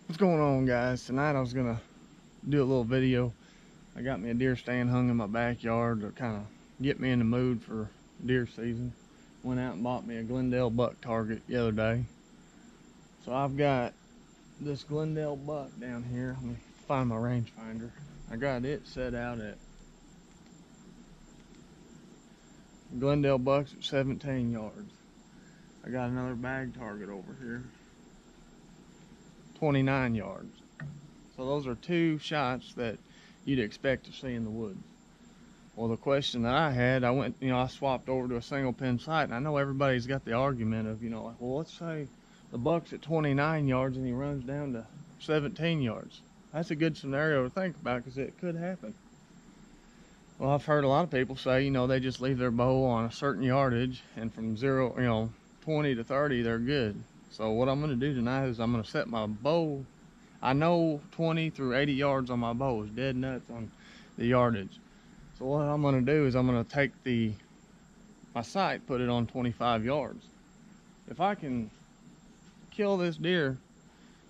What's going on, guys? Tonight I was gonna do a little video. I got me a deer stand hung in my backyard to kind of get me in the mood for deer season. Went out and bought me a Glendale buck target the other day. So I've got this Glendale buck down here. Let me find my rangefinder. I got it set out at Glendale bucks at 17 yards. I got another bag target over here, 29 yards. So those are two shots that you'd expect to see in the woods. Well, the question that I had, I swapped over to a single pin sight, and I know everybody's got the argument of, well, let's say the buck's at 29 yards and he runs down to 17 yards. That's a good scenario to think about because it could happen. Well, I've heard a lot of people say, they just leave their bow on a certain yardage, and from 20 to 30, they're good. So what I'm going to do tonight is I'm going to set my bow. I know 20 through 80 yards on my bow is dead nuts on the yardage. So what I'm going to do is I'm going to take my sight, put it on 25 yards. If I can kill this deer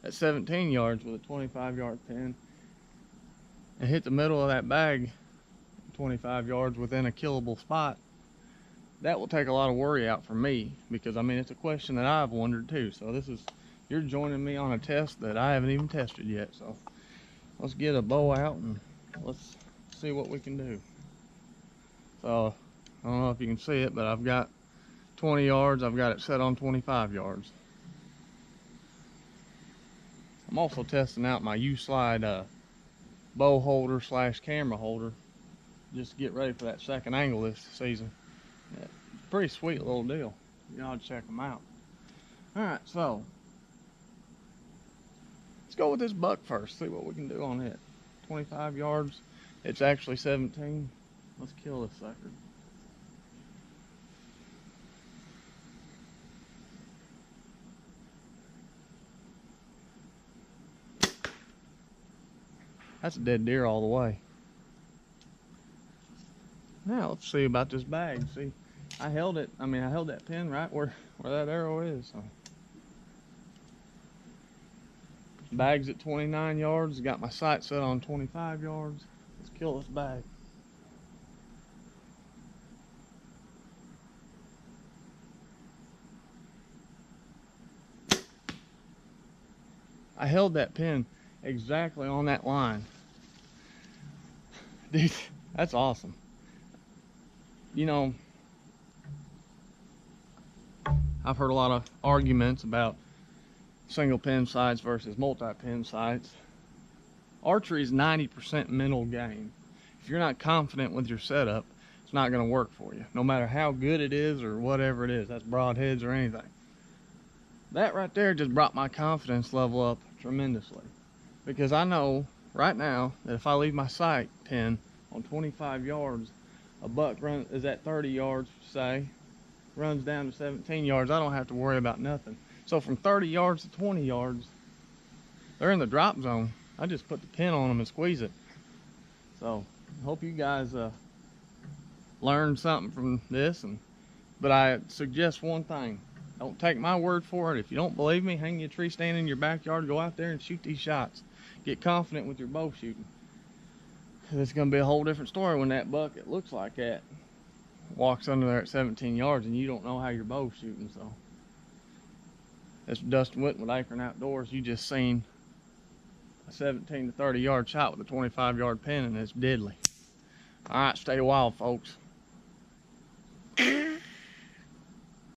at 17 yards with a 25-yard pin and hit the middle of that bag 25 yards within a killable spot, that will take a lot of worry out for me, because it's a question that I've wondered too. So you're joining me on a test that I haven't even tested yet. So let's get a bow out and let's see what we can do. So I don't know if you can see it, but I've got 20 yards. I've got it set on 25 yards. I'm also testing out my U-Slide bow holder / camera holder, just to get ready for that second angle this season. Yeah, pretty sweet little deal. You ought to check them out. Alright, so let's go with this buck first, see what we can do on it. 25 yards, it's actually 17. Let's kill this sucker. That's a dead deer all the way. Now let's see about this bag. See, I held that pin right where that arrow is. So. Bag's at 29 yards. Got my sight set on 25 yards. Let's kill this bag. I held that pin exactly on that line. Dude, that's awesome. I've heard a lot of arguments about single pin sights versus multi-pin sights. Archery is 90% mental game. If you're not confident with your setup, it's not going to work for you, no matter how good it is or whatever it is. That's broadheads or anything. That right there just brought my confidence level up tremendously, because I know right now that if I leave my sight pin on 25 yards, a buck is at 30 yards, say, runs down to 17 yards, I don't have to worry about nothing. So from 30 yards to 20 yards, they're in the drop zone. I just put the pin on them and squeeze it. So I hope you guys learned something from this. But I suggest one thing. Don't take my word for it. If you don't believe me, hang your tree stand in your backyard, go out there and shoot these shots. Get confident with your bow shooting. It's going to be a whole different story when that buck, it looks like that, walks under there at 17 yards and you don't know how your bow's shooting. So that's Dustin Whitten with Akern Outdoors. You just seen a 17 to 30 yard shot with a 25-yard pin, and it's deadly. All right, stay wild, folks.